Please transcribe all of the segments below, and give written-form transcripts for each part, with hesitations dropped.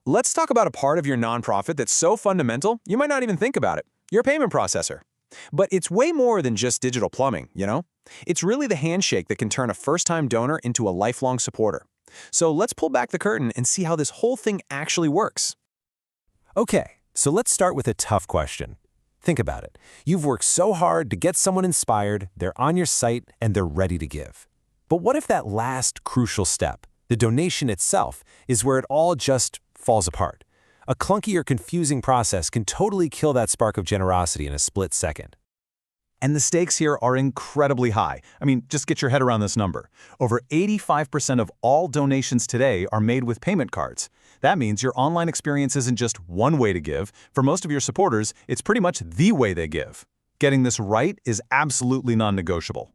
Let's talk about a part of your nonprofit that's so fundamental, you might not even think about it. Your payment processor. But it's way more than just digital plumbing, you know? It's really the handshake that can turn a first-time donor into a lifelong supporter. So let's pull back the curtain and see how this whole thing actually works. Okay, so let's start with a tough question. Think about it. You've worked so hard to get someone inspired, they're on your site, and they're ready to give. But what if that last crucial step, the donation itself, is where it all just falls apart? A clunky or confusing process can totally kill that spark of generosity in a split second. And the stakes here are incredibly high. I mean, just get your head around this number. Over 85% of all donations today are made with payment cards. That means your online experience isn't just one way to give. For most of your supporters, it's pretty much the way they give. Getting this right is absolutely non-negotiable.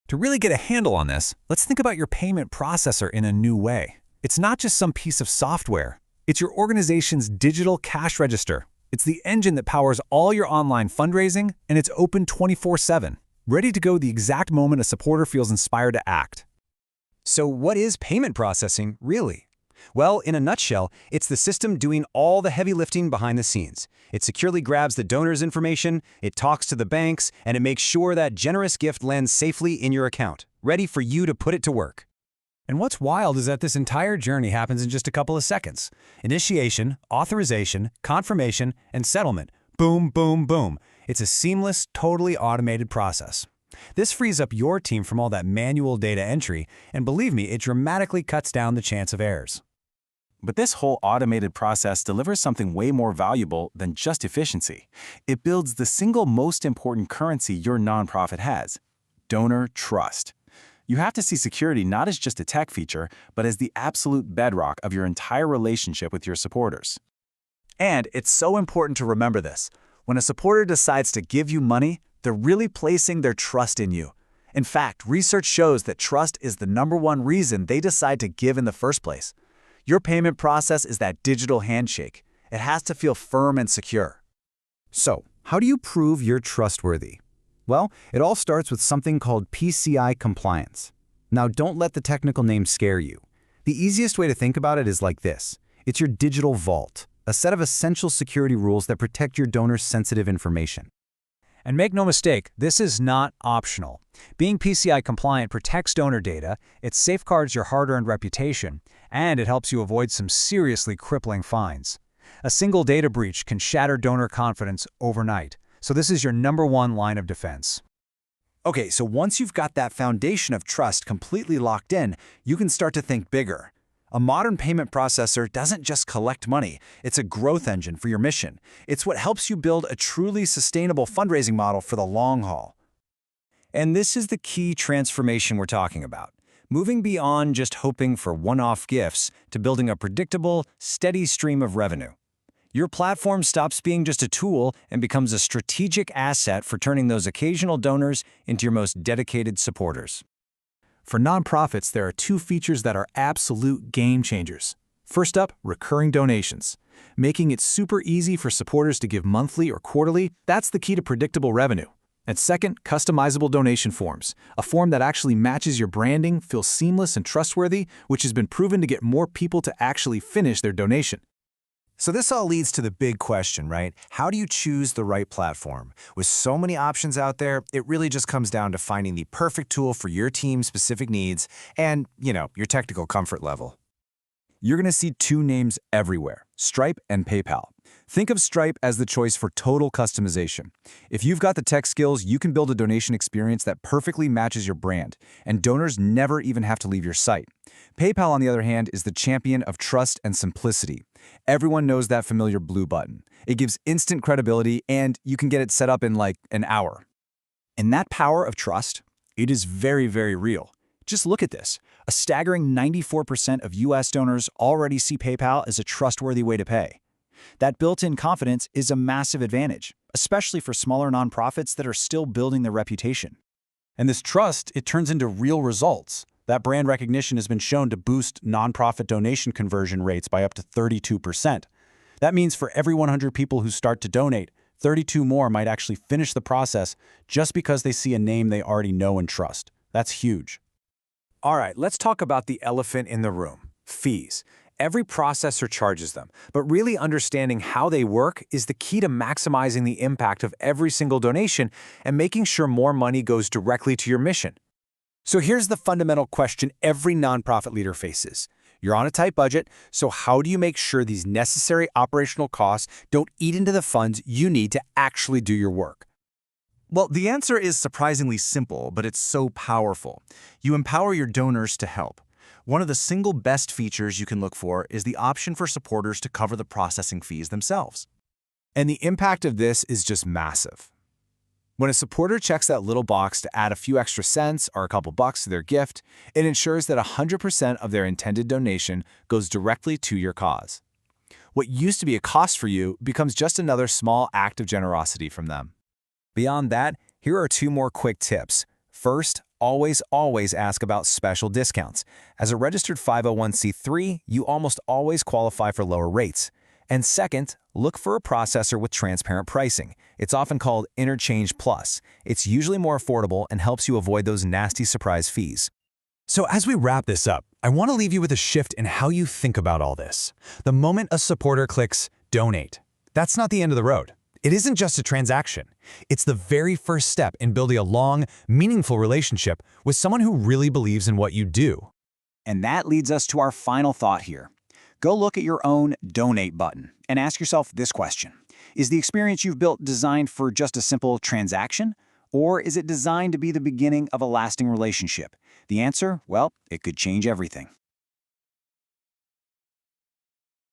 To really get a handle on this, let's think about your payment processor in a new way. It's not just some piece of software. It's your organization's digital cash register. It's the engine that powers all your online fundraising, and it's open 24/7, ready to go the exact moment a supporter feels inspired to act. So what is payment processing, really? Well, in a nutshell, it's the system doing all the heavy lifting behind the scenes. It securely grabs the donor's information, it talks to the banks, and it makes sure that generous gift lands safely in your account, ready for you to put it to work. And what's wild is that this entire journey happens in just a couple of seconds. Initiation, authorization, confirmation, and settlement. Boom, boom, boom. It's a seamless, totally automated process. This frees up your team from all that manual data entry, and believe me, it dramatically cuts down the chance of errors. But this whole automated process delivers something way more valuable than just efficiency. It builds the single most important currency your nonprofit has: donor trust. You have to see security not as just a tech feature, but as the absolute bedrock of your entire relationship with your supporters. And it's so important to remember this. When a supporter decides to give you money, they're really placing their trust in you. In fact, research shows that trust is the #1 reason they decide to give in the first place. Your payment process is that digital handshake. It has to feel firm and secure. So, how do you prove you're trustworthy? Well, it all starts with something called PCI compliance. Now, don't let the technical name scare you. The easiest way to think about it is like this. It's your digital vault, a set of essential security rules that protect your donor's sensitive information. And make no mistake, this is not optional. Being PCI compliant protects donor data, it safeguards your hard-earned reputation, and it helps you avoid some seriously crippling fines. A single data breach can shatter donor confidence overnight, so this is your #1 line of defense. Okay, so once you've got that foundation of trust completely locked in, you can start to think bigger. A modern payment processor doesn't just collect money, it's a growth engine for your mission. It's what helps you build a truly sustainable fundraising model for the long haul. And this is the key transformation we're talking about. Moving beyond just hoping for one-off gifts to building a predictable, steady stream of revenue. Your platform stops being just a tool and becomes a strategic asset for turning those occasional donors into your most dedicated supporters. For nonprofits, there are 2 features that are absolute game changers. First up, recurring donations. Making it super easy for supporters to give monthly or quarterly, that's the key to predictable revenue. And second, customizable donation forms. A form that actually matches your branding, feels seamless and trustworthy, which has been proven to get more people to actually finish their donation. So this all leads to the big question, right? How do you choose the right platform? With so many options out there, it really just comes down to finding the perfect tool for your team's specific needs and, your technical comfort level. You're going to see 2 names everywhere: Stripe and PayPal. Think of Stripe as the choice for total customization. If you've got the tech skills, you can build a donation experience that perfectly matches your brand, and donors never even have to leave your site. PayPal, on the other hand, is the champion of trust and simplicity. Everyone knows that familiar blue button. It gives instant credibility, and you can get it set up in like an hour. And that power of trust, it is very, very real. Just look at this. A staggering 94% of US donors already see PayPal as a trustworthy way to pay. That built-in confidence is a massive advantage, especially for smaller nonprofits that are still building their reputation. And this trust, it turns into real results. That brand recognition has been shown to boost nonprofit donation conversion rates by up to 32%. That means for every 100 people who start to donate, 32 more might actually finish the process just because they see a name they already know and trust. That's huge. All right, let's talk about the elephant in the room: fees. Every processor charges them, but really understanding how they work is the key to maximizing the impact of every single donation and making sure more money goes directly to your mission. So here's the fundamental question every nonprofit leader faces. You're on a tight budget, so how do you make sure these necessary operational costs don't eat into the funds you need to actually do your work? Well, the answer is surprisingly simple, but it's so powerful. You empower your donors to help. One of the single best features you can look for is the option for supporters to cover the processing fees themselves. And the impact of this is just massive. When a supporter checks that little box to add a few extra cents or a couple bucks to their gift, it ensures that 100% of their intended donation goes directly to your cause. What used to be a cost for you becomes just another small act of generosity from them. Beyond that, here are 2 more quick tips. First, always ask about special discounts. As a registered 501c3, you almost always qualify for lower rates. And second, look for a processor with transparent pricing. It's often called Interchange Plus. It's usually more affordable and helps you avoid those nasty surprise fees. So as we wrap this up, I want to leave you with a shift in how you think about all this. The moment a supporter clicks donate, that's not the end of the road. It isn't just a transaction. It's the very first step in building a long, meaningful relationship with someone who really believes in what you do. And that leads us to our final thought here. Go look at your own Donate button and ask yourself this question. Is the experience you've built designed for just a simple transaction? Or is it designed to be the beginning of a lasting relationship? The answer? Well, it could change everything.